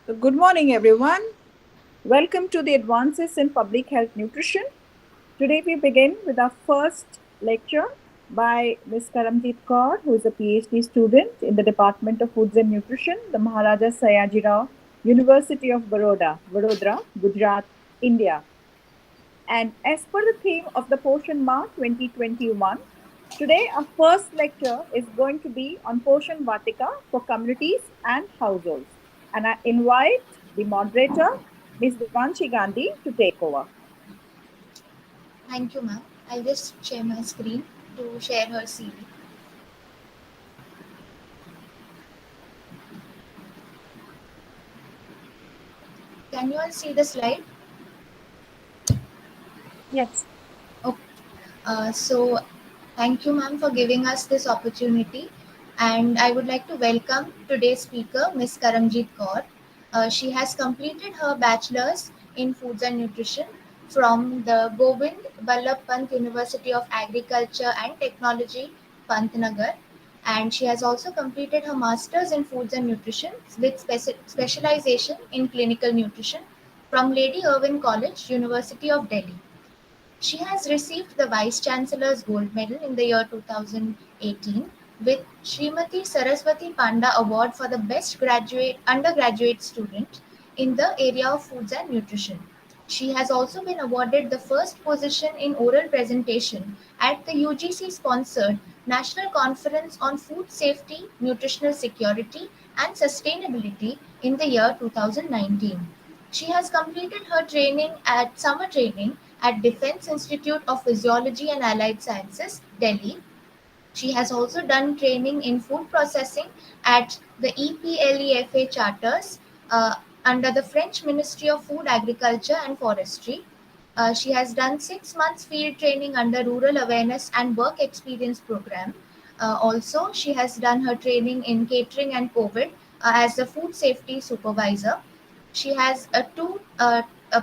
So good morning, everyone. Welcome to the Advances in Public Health Nutrition. Today, we begin with our first lecture by Ms. Karamjeet Kaur, who is a PhD student in the Department of Foods and Nutrition, the Maharaja Sayaji Rao University of Vadodara, Gujarat, India. And as per the theme of the Poshan Ma 2021, today our first lecture is going to be on Poshan Vatika for communities and households. And I invite the moderator, Ms. Devanshi Gandhi, to take over. Thank you, ma'am. I'll just share my screen to share her CV. Can you all see the slide? Yes. Okay. So, thank you, ma'am, for giving us this opportunity. And I would like to welcome today's speaker, Ms. Karamjeet Kaur. She has completed her bachelor's in foods and nutrition from the Govind Ballabh Pant University of Agriculture and Technology, Pantnagar. And she has also completed her master's in foods and nutrition with specialization in clinical nutrition from Lady Irwin College, University of Delhi. She has received the Vice Chancellor's Gold Medal in the year 2018 with Srimati Saraswati Panda Award for the Best Undergraduate Student in the area of foods and nutrition. She has also been awarded the first position in oral presentation at the UGC sponsored National Conference on Food Safety, Nutritional Security and Sustainability in the year 2019. She has completed her summer training at Defence Institute of Physiology and Allied Sciences, Delhi. She has also done training in food processing at the EPLEFA charters under the French Ministry of Food, Agriculture and Forestry. She has done 6 months field training under Rural Awareness and Work Experience Program. Also, she has done her training in catering and COVID as the food safety supervisor. She has two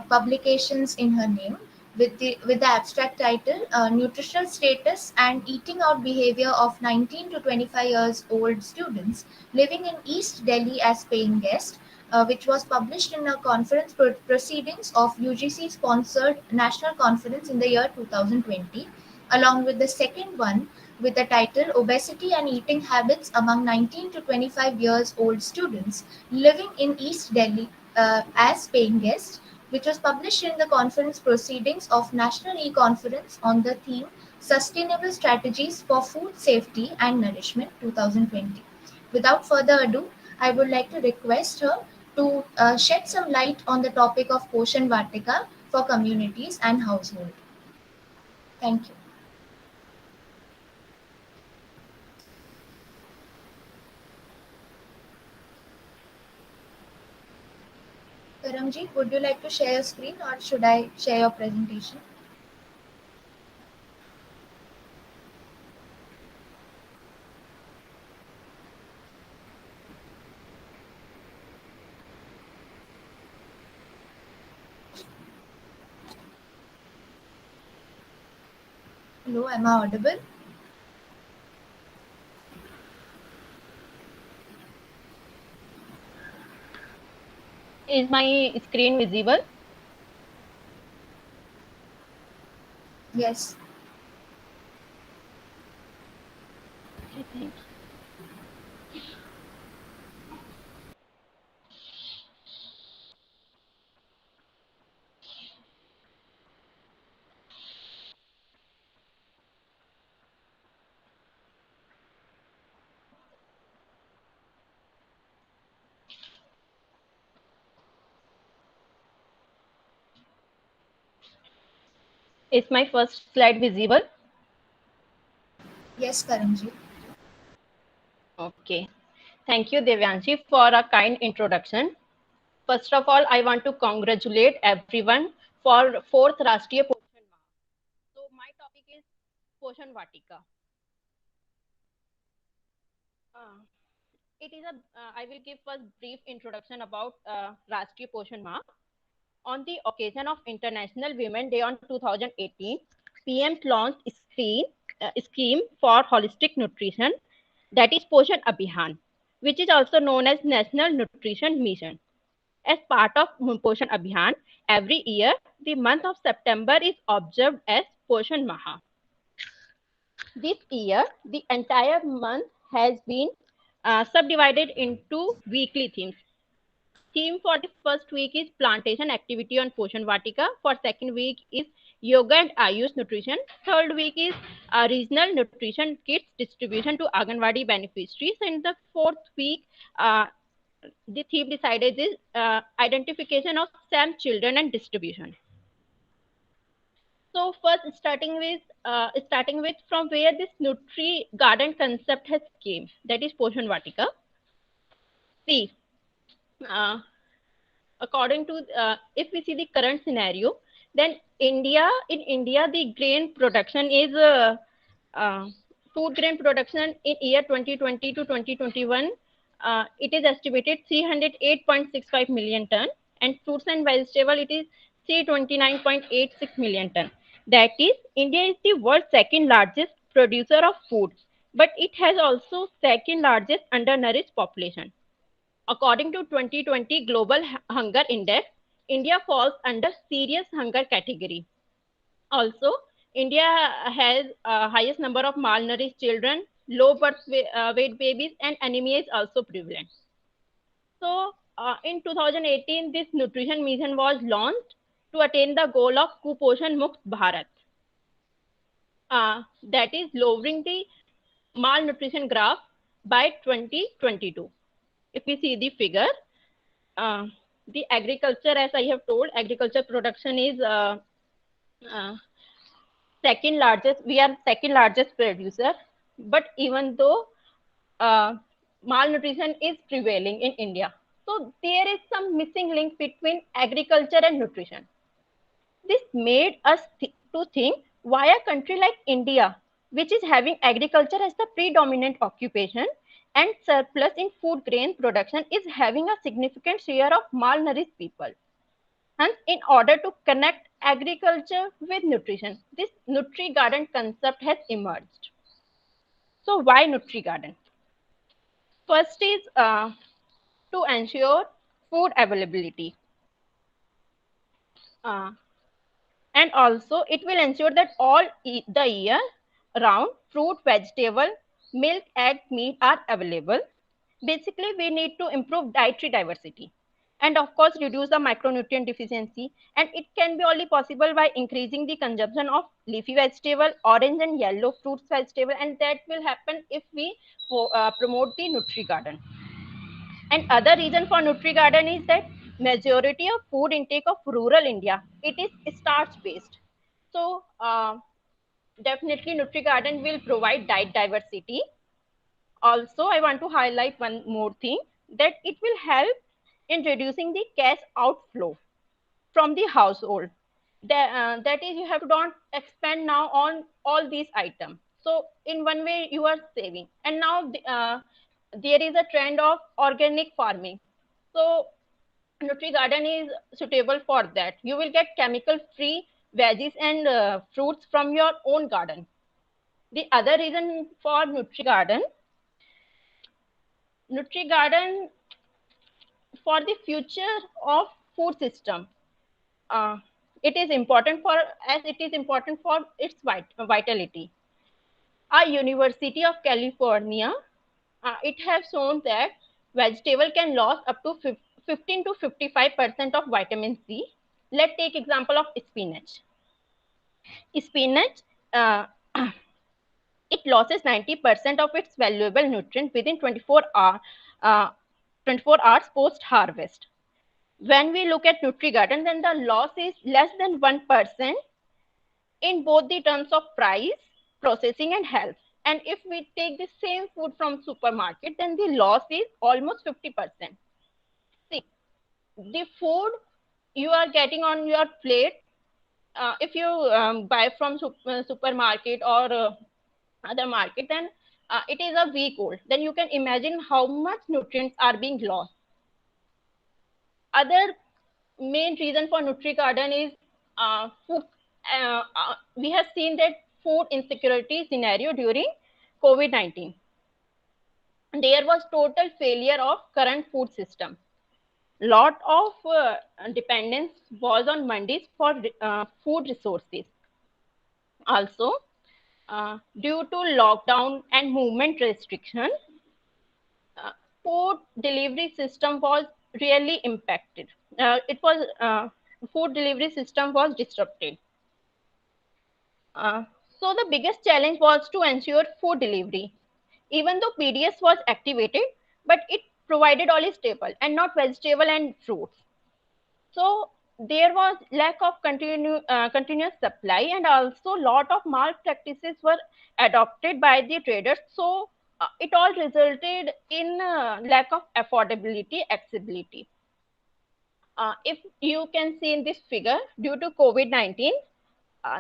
publications in her name with the abstract title Nutritional Status and Eating Out Behavior of 19 to 25 years old students living in East Delhi as paying guest, which was published in a conference proceedings of UGC sponsored national conference in the year 2020, along with the second one with the title Obesity and Eating Habits Among 19 to 25 years old students living in East Delhi as paying guests, which was published in the conference proceedings of National E-Conference on the theme Sustainable Strategies for Food Safety and Nourishment 2020. Without further ado, I would like to request her to shed some light on the topic of Poshan Vatika for communities and household. Thank you. Karamji, would you like to share your screen or should I share your presentation? Hello, am I audible? Is my screen visible? Yes. Okay, thank you. Is my first slide visible? Yes, Karamji. Okay. Thank you, Devyanshi, for a kind introduction. First of all, I want to congratulate everyone for fourth Rashtriya Poshan Maah. So my topic is Poshan Vatika. Uh, it is a. I will give first brief introduction about Rashtriya Poshan Maah. On the occasion of International Women Day on 2018, PM launched a scheme for holistic nutrition, that is Poshan Abhiyan, which is also known as National Nutrition Mission. As part of Poshan Abhiyan, every year the month of September is observed as Poshan Maha. This year, the entire month has been subdivided into weekly themes. Theme for the first week is plantation activity on Poshan Vatika. For second week is yoga and Ayush nutrition. Third week is regional nutrition kits distribution to Anganwadi beneficiaries. And the fourth week, the theme decided is identification of SAM children and distribution. So first, starting with from where this Nutri Garden concept has came, that is Poshan Vatika. See, uh, according to if we see the current scenario, then in India the grain production is uh, food grain production in year 2020 to 2021, it is estimated 308.65 million ton, and fruits and vegetable it is 329.86 million ton. That is, India is the world's second largest producer of food, but it has also second largest undernourished population. According to 2020 Global Hunger Index, India falls under serious hunger category. Also, India has highest number of malnourished children, low weight babies, and anemia is also prevalent. So, in 2018, this nutrition mission was launched to attain the goal of Kuposhan Mukt Bharat. That is lowering the malnutrition graph by 2022. If we see the figure, uh, the agriculture, as I have told, agriculture production is uh, second largest. We are second largest producer, but even though uh, malnutrition is prevailing in India, so there is some missing link between agriculture and nutrition. This made us to think why a country like India, which is having agriculture as the predominant occupation and surplus in food grain production, is having a significant share of malnourished people. Hence, in order to connect agriculture with nutrition, this Nutri Garden concept has emerged. So, why Nutri Garden? First is to ensure food availability. Uh, and also it will ensure that all the year round fruit, vegetable, milk, egg, meat are available. Basically, we need to improve dietary diversity and of course reduce the micronutrient deficiency, and it can be only possible by increasing the consumption of leafy vegetable, orange and yellow fruits vegetable, and that will happen if we promote the Nutri Garden. And other reason for Nutri Garden is that majority of food intake of rural India, it is starch based. So definitely Nutri Garden will provide diet diversity. Also, I want to highlight one more thing, that it will help in reducing the cash outflow from the household. That is, you have to don't expend now on all these items. So in one way you are saving. And now there is a trend of organic farming. So Nutri Garden is suitable for that. You will get chemical free veggies and fruits from your own garden. The other reason for Nutri Garden for the future of food system. Uh, it is important for, as it is important for its vitality. A University of California, it has shown that vegetable can lose up to 15 to 55% of vitamin C. Let's take example of spinach. Spinach, uh, it loses 90% of its valuable nutrient within 24 hours post harvest. When we look at NutriGarden, then the loss is less than 1% in both the terms of price, processing, and health. And if we take the same food from supermarket, then the loss is almost 50%. See, the food you are getting on your plate, if you buy from supermarket or other market, then it is a week old. Then you can imagine how much nutrients are being lost. Other main reason for Nutri Garden is food. We have seen that food insecurity scenario during COVID-19. There was total failure of current food system. lot of dependence was on mandis for food resources. Also, due to lockdown and movement restriction, food delivery system was really impacted. It was food delivery system was disrupted. Uh, so the biggest challenge was to ensure food delivery. Even though PDS was activated, but it provided only staple and not vegetable and fruits. So there was lack of continuous supply, and also lot of malpractices were adopted by the traders. So it all resulted in lack of affordability, accessibility. If you can see in this figure, due to COVID-19,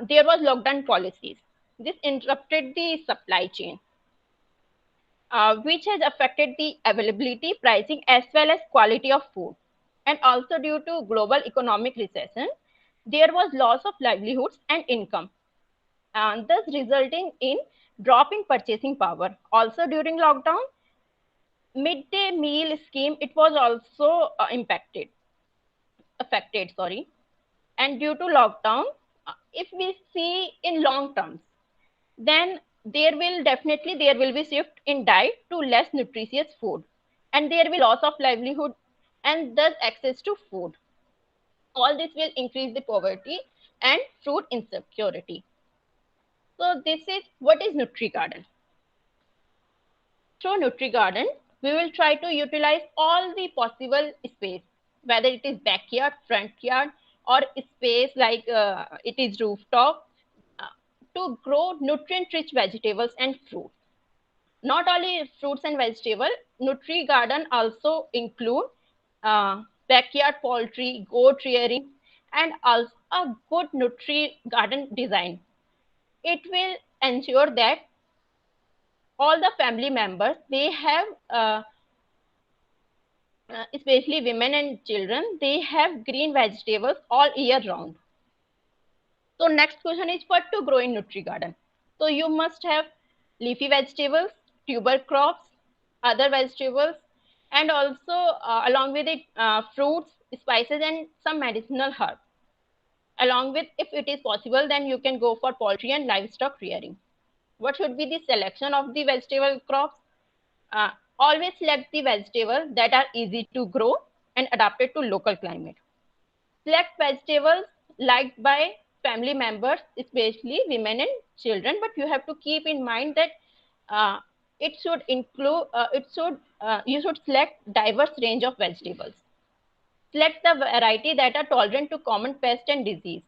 there was lockdown policies. This interrupted the supply chain, which has affected the availability, pricing, as well as quality of food. And also due to global economic recession, there was loss of livelihoods and income, and thus resulting in drop in purchasing power. Also during lockdown, midday meal scheme, it was also affected, sorry. And due to lockdown, if we see in long terms, then there will be shift in diet to less nutritious food, and there will loss of livelihood and thus access to food. All this will increase the poverty and food insecurity. So this is what is NutriGarden. Through NutriGarden, we will try to utilize all the possible space, whether it is backyard, front yard, or space like it is rooftop, uh, to grow nutrient-rich vegetables and fruits. Not only fruits and vegetables, NutriGarden also include backyard poultry, goat rearing, and also a good NutriGarden design. It will ensure that all the family members, they have especially women and children, they have green vegetables all year round. So next question is what to grow in NutriGarden. So you must have leafy vegetables, tuber crops, other vegetables, and also along with it fruits, spices, and some medicinal herbs. Along with, if it is possible, then you can go for poultry and livestock rearing. What should be the selection of the vegetable crops? Uh, Always select the vegetables that are easy to grow and adapted to local climate. Select vegetables liked by family members, especially women and children, but you have to keep in mind that it should include, you should select diverse range of vegetables. Select the variety that are tolerant to common pest and disease.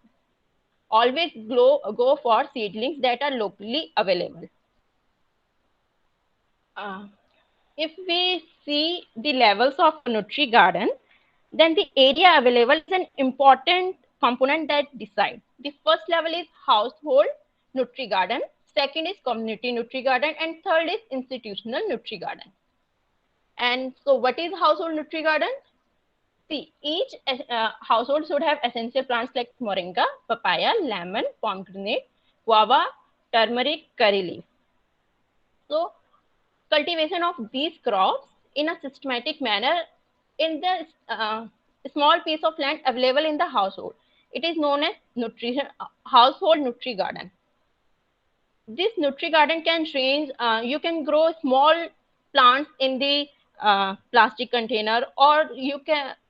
Always go for seedlings that are locally available. Uh, if we see the levels of NutriGarden, then the area available is an important component that decides. The first level is household NutriGarden, second is community NutriGarden, and third is institutional NutriGarden. And so what is household NutriGarden? See, each household should have essential plants like moringa, papaya, lemon, pomegranate, guava, turmeric, curry leaf. So cultivation of these crops in a systematic manner in the small piece of land available in the household. It is known as household NutriGarden. This NutriGarden can range, you can grow small plants in the plastic container, or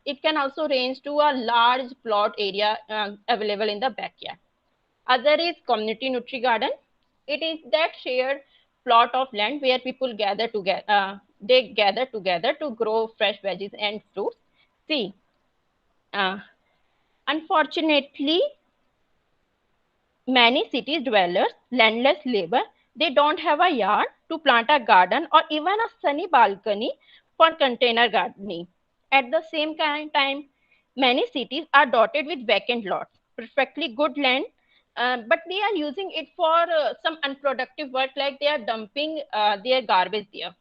it can also range to a large plot area available in the backyard. Other is community NutriGarden. It is that shared plot of land where people gather together. They gather together to grow fresh veggies and fruits. See, uh, unfortunately, many cities dwellers, landless labor, they don't have a yard to plant a garden or even a sunny balcony for container gardening. At the same time, many cities are dotted with vacant lots, perfectly good land, but they are using it for some unproductive work, like they are dumping their garbage there.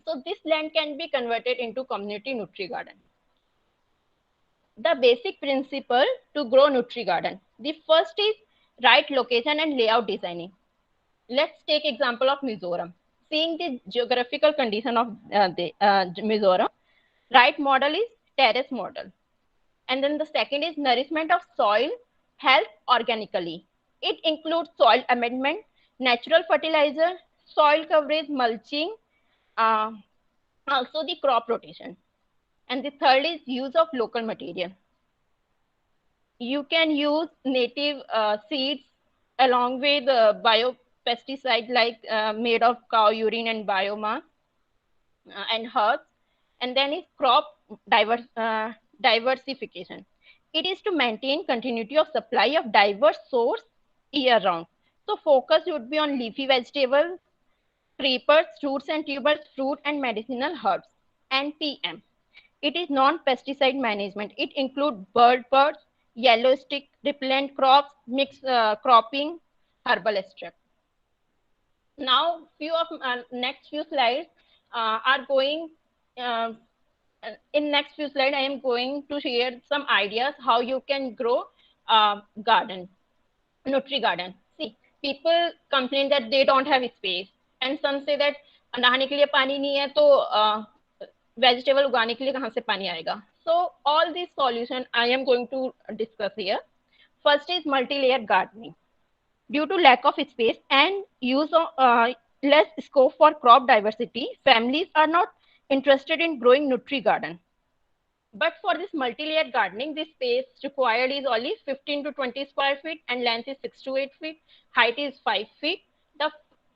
So this land can be converted into community NutriGarden. The basic principle to grow NutriGarden. The first is right location and layout designing. Let's take example of Mizoram. Seeing the geographical condition of the Mizoram, right model is terrace model. And then the second is nourishment of soil health organically. It includes soil amendment, natural fertilizer, soil coverage, mulching, uh, also the crop rotation. And the third is use of local material. You can use native seeds along with biopesticide like made of cow urine and biomass and herbs. And then is crop diversification. It is to maintain continuity of supply of diverse source year round. So focus would be on leafy vegetables, creepers, roots and tubers, fruit and medicinal herbs. And PM. It is non-pesticide management. It includes birds, yellow stick, repellent crops, mixed cropping, herbal extract. Now, few of next few slides are going. Uh, in next few slides, I am going to share some ideas how you can grow garden, nutri garden. See, people complain that they don't have space, and some say that नहाने के लिए पानी नहीं है तो vegetable उगाने के लिए कहाँ से पानी आएगा. So all these solution I am going to discuss here. First is multi-layer gardening. Due to lack of space and use of less scope for crop diversity, families are not interested in growing nutri garden. But for this multi-layer gardening, the space required is only 15 to 20 square feet and length is 6 to 8 feet. Height is 5 feet. The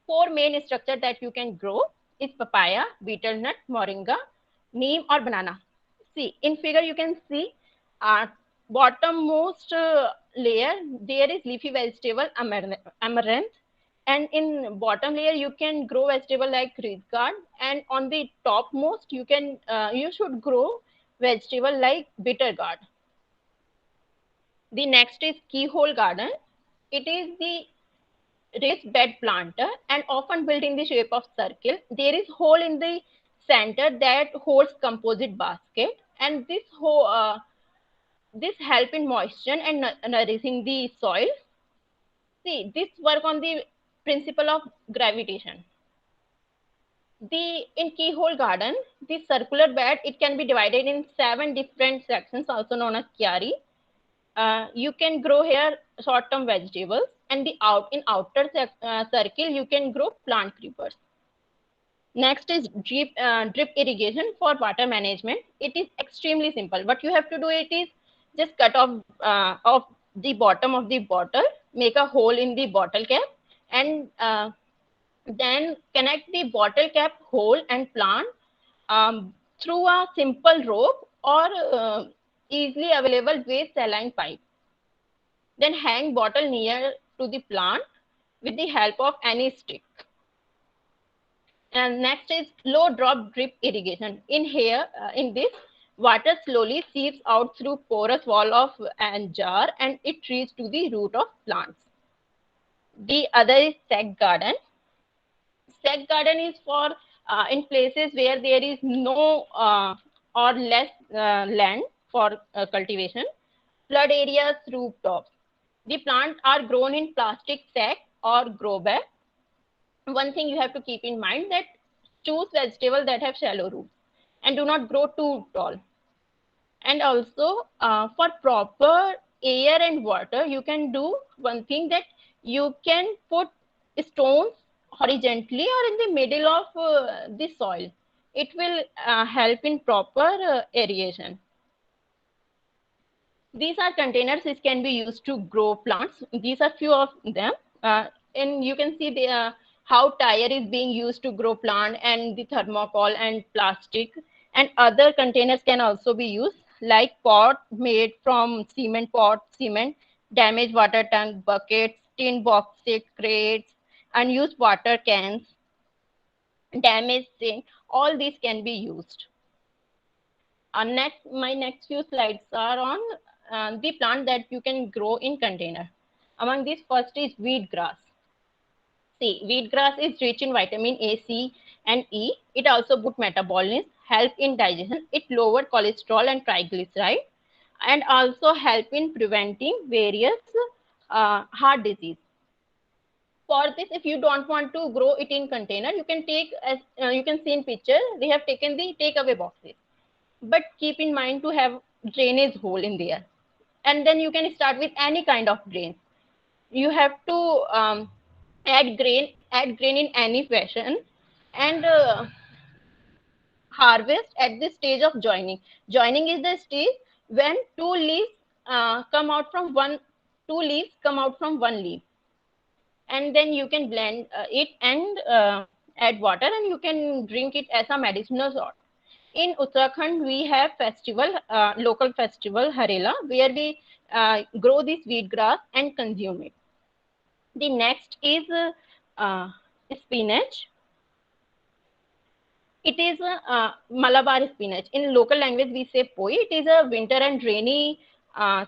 four main structure that you can grow is papaya, betel nut, moringa, neem or banana. See, in figure you can see bottommost layer, there is leafy vegetable amaranth. And in bottom layer, you can grow vegetable like reed gourd. And on the topmost, you should grow vegetable like bitter gourd. The next is keyhole garden. It is the raised bed planter and often built in the shape of circle. There is hole in the center that holds composite basket, and this help in moisture and nourishing the soil. See, this work on the principle of gravitation. In keyhole garden, the circular bed, it can be divided in 7 different sections, also known as kyari. You can grow here short-term vegetables, and in outer circle you can grow plant creepers. Next is drip irrigation for water management. It is extremely simple. What you have to do it is just cut off the bottom of the bottle, make a hole in the bottle cap, and then connect the bottle cap hole and plant through a simple rope or easily available with saline pipe. Then hang bottle near to the plant with the help of any stick. And next is low drop drip irrigation. In this, water slowly seeps out through porous wall of a jar and it reaches to the root of plants. The other is sack garden. Sack garden is for in places where there is no or less land for cultivation, flood areas, rooftops. The plants are grown in plastic sack or grow bag. One thing you have to keep in mind that choose vegetables that have shallow roots and do not grow too tall. And also for proper air and water, you can do one thing that you can put stones horizontally or in the middle of the soil. It will help in proper aeration. These are containers which can be used to grow plants. These are few of them. And you can see how tire is being used to grow plant, and the thermocol and plastic, and other containers can also be used like pot made from cement, damaged water tank buckets, tin boxes, crates, unused water cans, damaged sink. All these can be used. My next few slides are on the plant that you can grow in container. Among these, first is wheatgrass. See, wheatgrass is rich in vitamin A, C, and E. It also boosts metabolism, help in digestion. It lower cholesterol and triglyceride, and also help in preventing various heart disease. For this, if you don't want to grow it in container, you can take, as you can see in picture, they have taken the takeaway boxes. but keep in mind to have drainage hole in there. And then you can start with any kind of grain. You have to add grain in any fashion, and harvest at the stage of joining. Joining is the stage when come out from one two leaves come out from one leaf, and then you can blend it and add water, and you can drink it as a medicinal sort. In Uttarakhand, we have local festival Harela, where we grow this wheat grass and consume it. The next is spinach. It is Malabar spinach. In local language, we say poi. It is a winter and rainy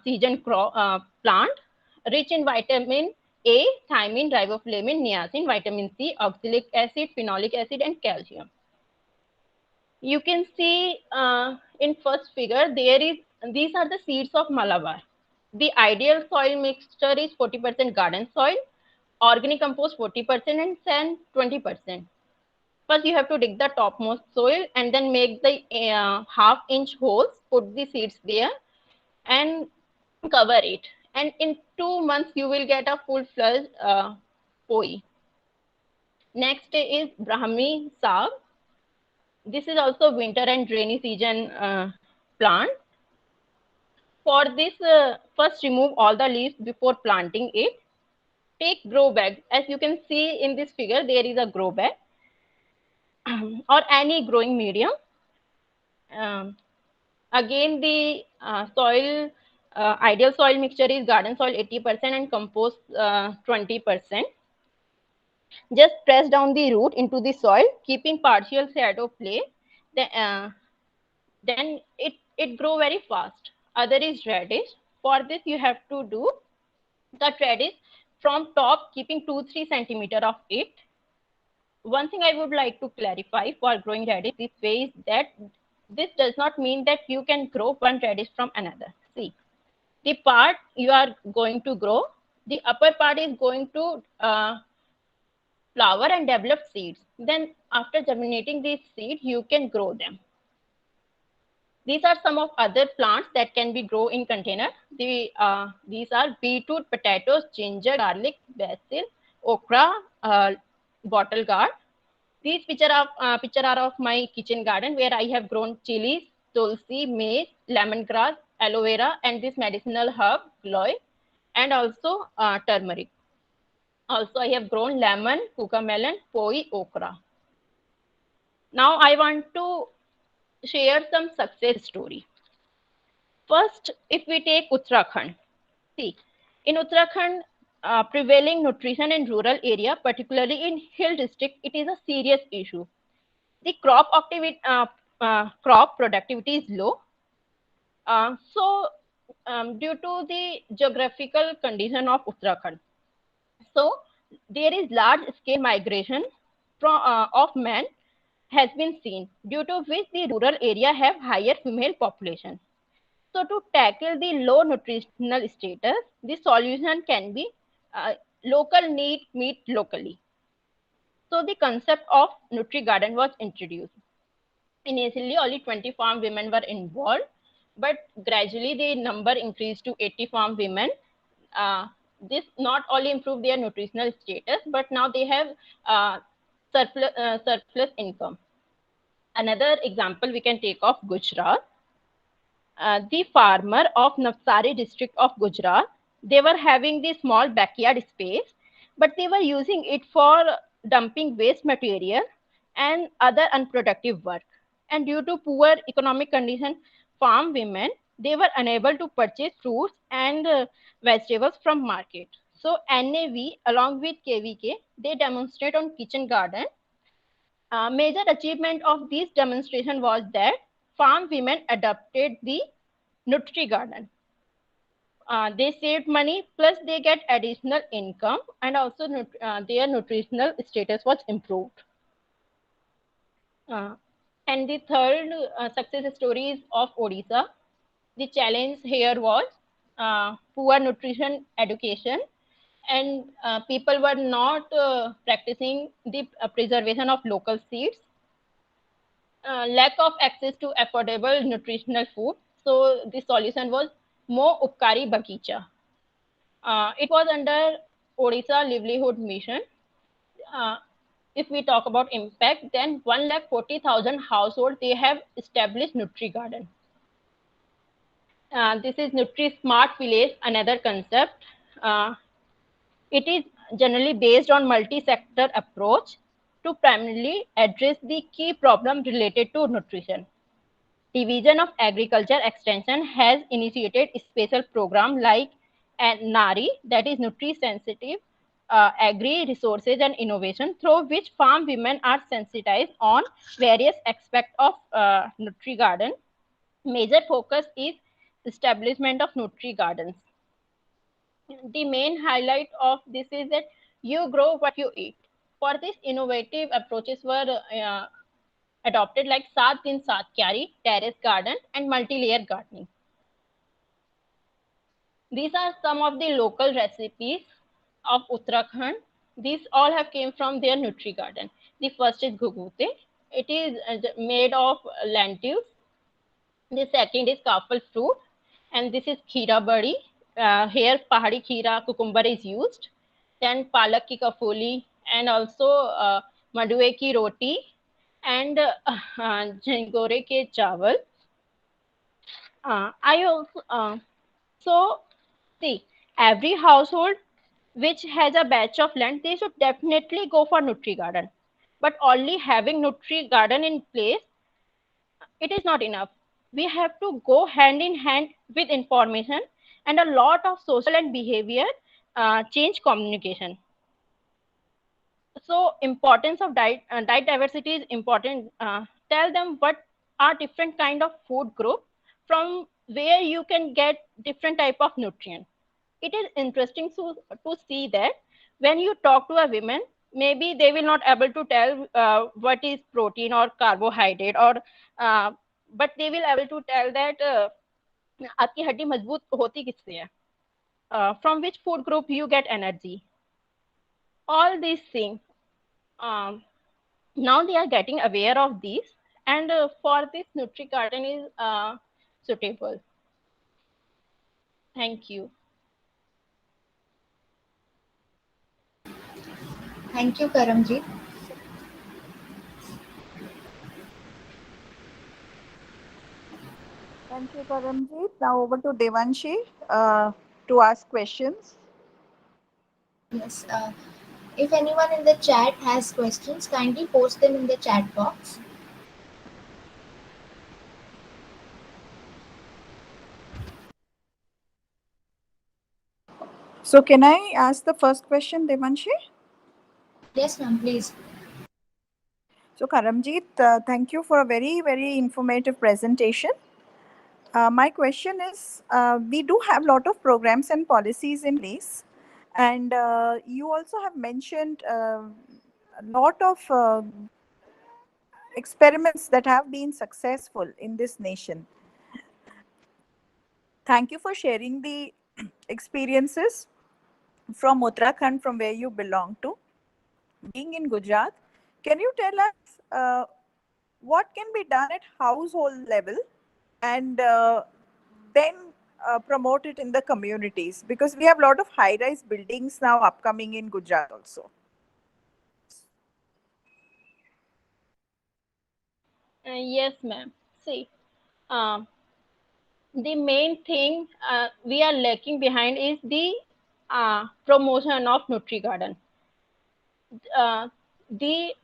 season plant, rich in vitamin A, thiamine, riboflavin, niacin, vitamin C, oxalic acid, phenolic acid, and calcium. You can see in first figure, these are the seeds of Malabar. The ideal soil mixture is 40% garden soil, organic compost 40%, and sand 20%. First, you have to dig the topmost soil and then make the half-inch holes, put the seeds there, and cover it. And in 2 months, you will get a full-fledged poi. Next is Brahmi Saag. This is also winter and rainy season plant. For this, first remove all the leaves before planting it. Take grow bag. As you can see in this figure, there is a grow bag or any growing medium. Again, the ideal soil mixture is garden soil 80% and compost 20%. Just press down the root into the soil, keeping partial shadow play. Then it grow very fast. Other is radish. For this, you have to do cut radish from top, keeping 2-3 centimeter of it. One thing I would like to clarify for growing radish this way is that this does not mean that you can grow one radish from another. See, the part you are going to grow, the upper part is going to flower and develop seeds. Then after germinating these seeds, you can grow them. These are some of other plants that can be grown in container. These are beetroot, potatoes, ginger, garlic, basil, okra, bottle gourd. These picture are of my kitchen garden, where I have grown chilies, tulsi, maize, lemongrass, aloe vera, and this medicinal herb gloy, and also turmeric. Also, I have grown lemon, cucamelon, poi, okra. Now I want to share some success story. First, if we take Uttarakhand, see, in Uttarakhand, prevailing nutrition in rural area, particularly in hill district, it is a serious issue. The crop productivity is low. Due to the geographical condition of Uttarakhand, so there is large scale migration of men has been seen, due to which the rural area have higher female population. So to tackle the low nutritional status, the solution can be local need meet locally. So the concept of Nutri Garden was introduced. Initially, only 20 farm women were involved, but gradually the number increased to 80 farm women. This not only improved their nutritional status, but now they have surplus income. Another example we can take of Gujarat. The farmer of Navsari district of Gujarat, they were having the small backyard space, but they were using it for dumping waste material and other unproductive work. And due to poor economic condition, farm women, they were unable to purchase fruits and vegetables from market. So NAV along with KVK, they demonstrate on kitchen garden. Major achievement of this demonstration was that farm women adopted the Nutri Garden. They saved money, plus they get additional income, and also their nutritional status was improved. And the third success story is of Odisha. The challenge here was poor nutrition education, and people were not practicing the preservation of local seeds. lack of access to affordable nutritional food. So the solution was Mo Upkari Bagicha. It was under Odisha Livelihood Mission. Uh, if we talk about impact, then 1,40,000 households they have established Nutri Garden. This is Nutri Smart Village, another concept. Uh, it is generally based on multi-sector approach to primarily address the key problem related to nutrition. Division of Agriculture Extension has initiated a special program like NARI, that is Nutri-Sensitive Agri Resources and Innovation, through which farm women are sensitized on various aspects of Nutri Garden. Major focus is establishment of Nutri Gardens. The main highlight of this is that you grow what you eat. For this, innovative approaches were adopted like Saat Din Saat Kyari, terrace garden, and multi-layer gardening. These are some of the local recipes of Uttarakhand. These all have came from their Nutri Garden. The first is Gugute. It is made of lentils. The second is kafal fruit, and this is khira badi. Here pahadi khira cucumber is used. Then palak ki kafoli, and also madue ki roti, and jingore ke chawal. I also so see every household which has a batch of land, they should definitely go for Nutri Garden. But only having Nutri Garden in place, it is not enough. We have to go hand in hand with information and a lot of social and behavior change communication. So importance of diet diversity is important. Tell them what are different kind of food group from where you can get different type of nutrient. It is interesting to see that when you talk to a woman, maybe they will not able to tell what is protein or carbohydrate, or but they will able to tell that आपकी हड्डी मजबूत होती किससे है, from which food group you get energy. All these things, now they are getting aware of these, and for this Nutri Garden is suitable. Thank you. Thank you, Karamjit. Thank you, Karamjit. Now over to Devanshi to ask questions. Yes. If anyone in the chat has questions, kindly post them in the chat box. So can I ask the first question, Devanshi? Yes, ma'am, please. So Karamjit, thank you for a very, very informative presentation. My question is, we do have a lot of programs and policies in place, and you also have mentioned a lot of experiments that have been successful in this nation. Thank you for sharing the experiences from Uttarakhand, from where you belong to. Being in Gujarat, can you tell us what can be done at household level and then promote it in the communities? Because we have a lot of high-rise buildings now upcoming in Gujarat also. Yes, ma'am. See, the main thing we are lacking behind is the promotion of Nutri Garden. The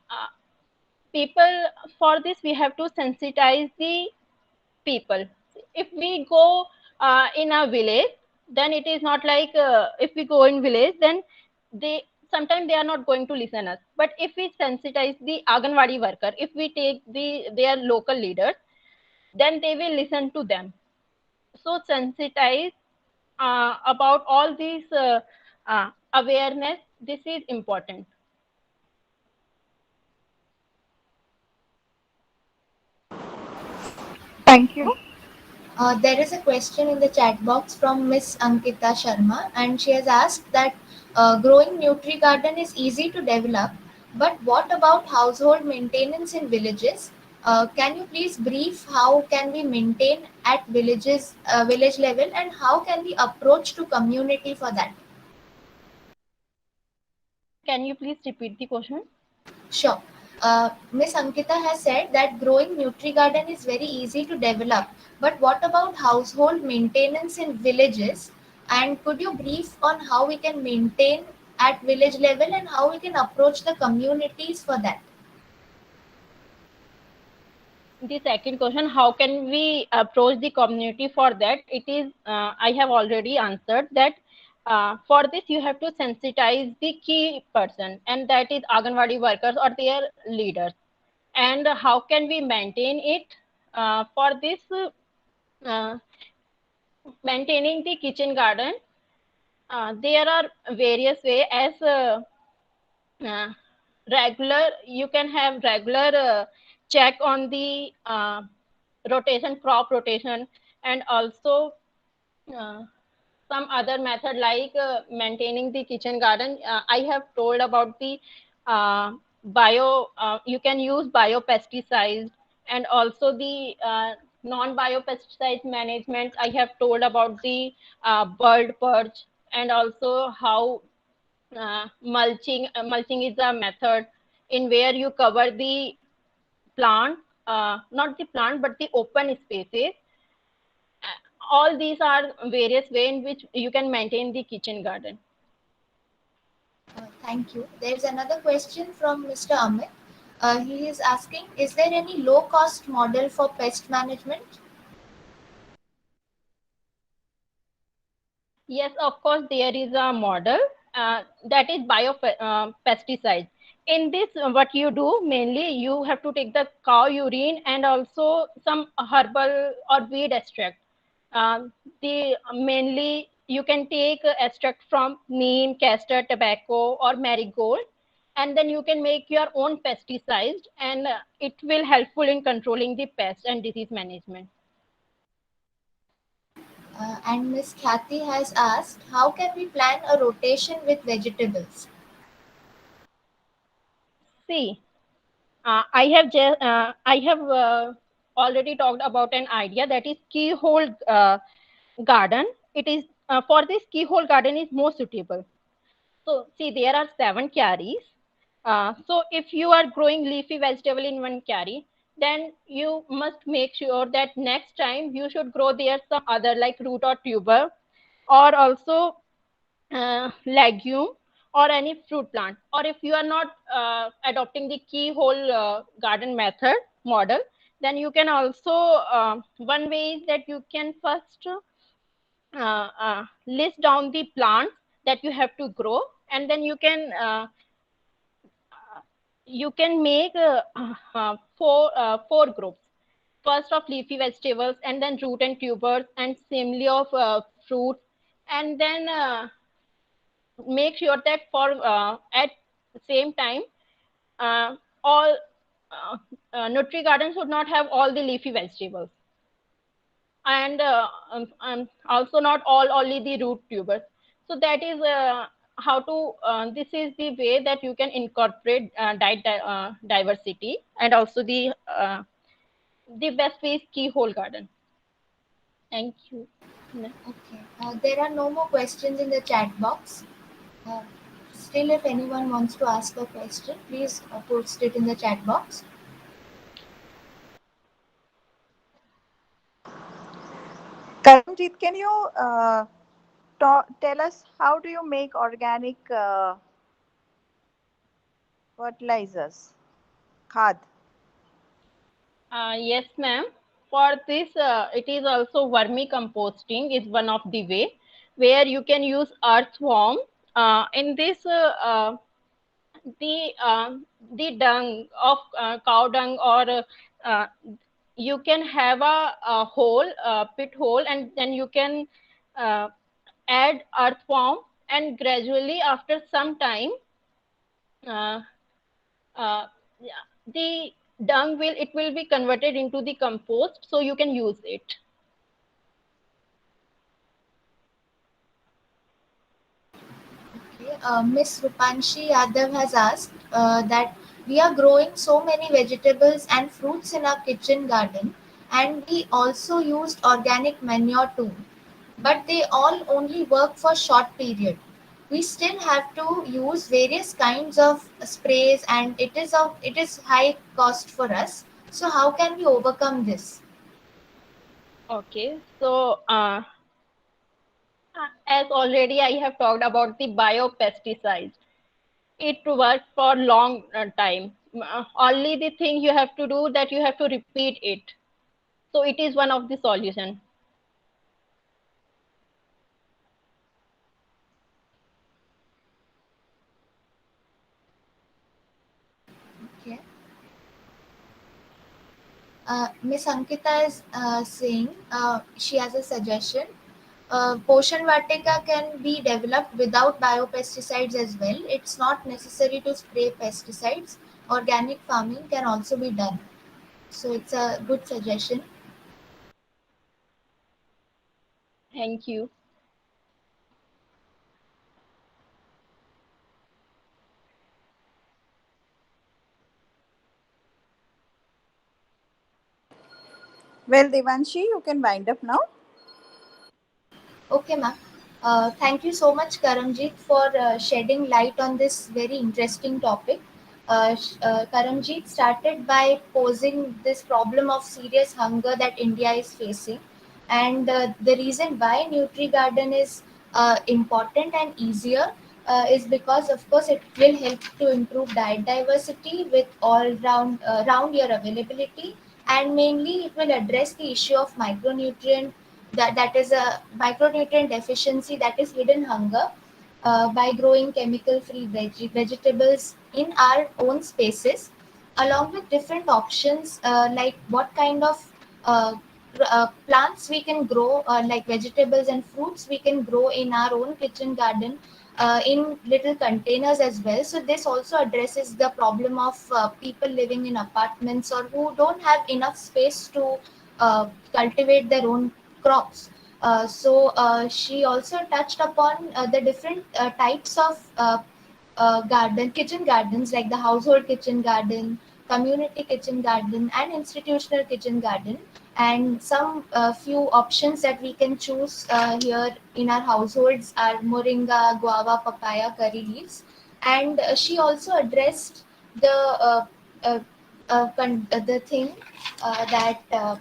people, for this we have to sensitize the people. If we go in a village, then it is not like if we go in village, then they sometimes they are not going to listen us. But if we sensitize the Anganwadi worker, if we take their local leaders, then they will listen to them. So sensitize about all these awareness. This is important. Thank you. There is a question in the chat box from Miss Ankita Sharma, and she has asked that growing Nutri Garden is easy to develop, but what about household maintenance in villages? Can you please brief how can we maintain at village level, and how can we approach to community for that? Can you please repeat the question? Sure. Miss Ankita has said that growing NutriGarden is very easy to develop, but what about household maintenance in villages? And could you brief on how we can maintain at village level and how we can approach the communities for that? The second question, how can we approach the community for that? It is, I have already answered that. For this, you have to sensitize the key person, and that is Anganwadi workers or their leaders. And how can we maintain it? For this, uh, maintaining the kitchen garden, there are various ways as uh, regular, you can have regular check on the rotation, crop rotation, and also uh, some other method like maintaining the kitchen garden. I have told about the you can use biopesticides, and also the non-biopesticide management. I have told about the bird purge, and also how mulching is a method in where you cover the plant, not the plant but the open spaces. All these are various ways in which you can maintain the kitchen garden. Thank you. There's another question from Mr. Amit. He is asking, is there any low cost model for pest management? Yes, of course, there is a model that is biopesticide. In this, what you do mainly, you have to take the cow urine and also some herbal or weed extract. The mainly you can take extract from neem, castor, tobacco, or marigold, and then you can make your own pesticide, and it will helpful in controlling the pest and disease management. And Miss Kathy has asked, how can we plan a rotation with vegetables? See, I have already talked about an idea that is keyhole garden. It is for this keyhole garden is more suitable. So see, there are 7 carries. So if you are growing leafy vegetable in one carry, then you must make sure that next time you should grow there some other like root or tuber, or also legume or any fruit plant. Or if you are not adopting the keyhole garden method model, then you can also one way is that you can first list down the plants that you have to grow, and then you can make four groups. First of leafy vegetables, and then root and tubers, and similarly of fruits, and then make sure that for at the same time uh, all nutri garden should not have all the leafy vegetables, and also not all only the root tubers. So that is how to this is the way that you can incorporate diversity, and also the best way is keyhole garden. Thank you. Okay. There are no more questions in the chat box. Uh, Still, if anyone wants to ask a question, please post it in the chat box. Karamjit, can you tell us how do you make organic fertilizers? Khad. Yes, ma'am. For this, it is also vermicomposting is one of the way where you can use earthworm. In this, the dung of cow dung, or uh, you can have a hole, pit hole, and then you can uh, add earthworm, and gradually after some time uh, yeah, the dung will be converted into the compost, so you can use it. Okay. Miss Rupanshi Yadav has asked that we are growing so many vegetables and fruits in our kitchen garden, and we also used organic manure too, but they all only work for short period. We still have to use various kinds of sprays, and it is high cost for us. So how can we overcome this? Okay, so as already I have talked about the biopesticides, it works for long time. Only the thing you have to do that you have to repeat it. So it is one of the solution. Okay. Miss Ankita is saying she has a suggestion. Poshan Vatika can be developed without biopesticides as well. It's not necessary to spray pesticides. Organic farming can also be done. So it's a good suggestion. Thank you. Well, Devanshi, you can wind up now. Okay, ma'am. Thank you so much, Karamjeet, for shedding light on this very interesting topic. Karamjeet started by posing this problem of serious hunger that India is facing, and the reason why Nutri Garden is important and easier is because, of course, it will help to improve diet diversity with all round year availability, and mainly it will address the issue of micronutrient, that is a micronutrient deficiency, that is hidden hunger, by growing chemical free vegetables in our own spaces, along with different options, like what kind of uh, plants we can grow, like vegetables and fruits we can grow in our own kitchen garden, in little containers as well. So this also addresses the problem of people living in apartments or who don't have enough space to cultivate their own crops. She also touched upon the different types of kitchen gardens, like the household kitchen garden, community kitchen garden, and institutional kitchen garden. And some few options that we can choose here in our households are moringa, guava, papaya, curry leaves. And she also addressed the the thing that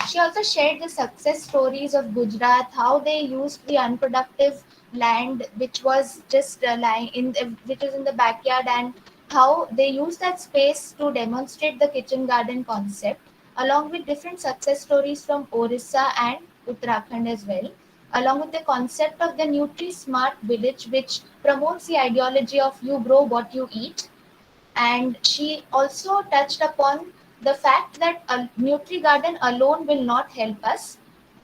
she also shared the success stories of Gujarat, how they used the unproductive land which was just lying which was in the backyard, and how they used that space to demonstrate the kitchen garden concept, along with different success stories from Orissa and Uttarakhand as well, along with the concept of the Nutri Smart Village, which promotes the ideology of you grow what you eat. And she also touched upon the fact that a Nutri Garden alone will not help us.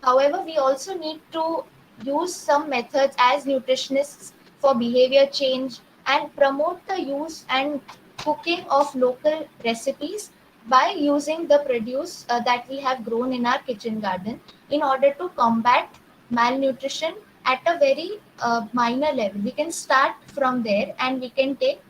However, we also need to use some methods as nutritionists for behavior change and promote the use and cooking of local recipes by using the produce that we have grown in our kitchen garden, in order to combat malnutrition at a very minor level. We can start from there and we can take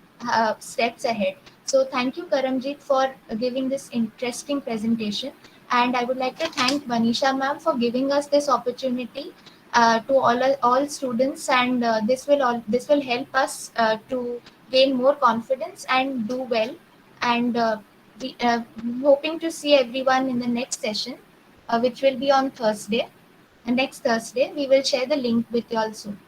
steps ahead. So thank you, Karamjeet, for giving this interesting presentation. And I would like to thank Vanisha ma'am for giving us this opportunity, to all students, and this will help us to gain more confidence and do well. And we hoping to see everyone in the next session, which will be on Thursday. And next Thursday, we will share the link with you all soon.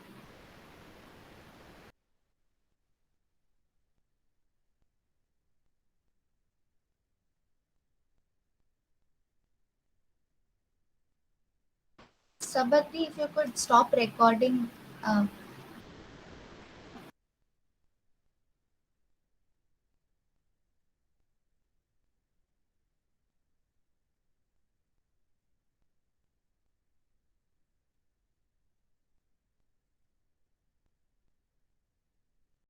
Sabati, if you could stop recording.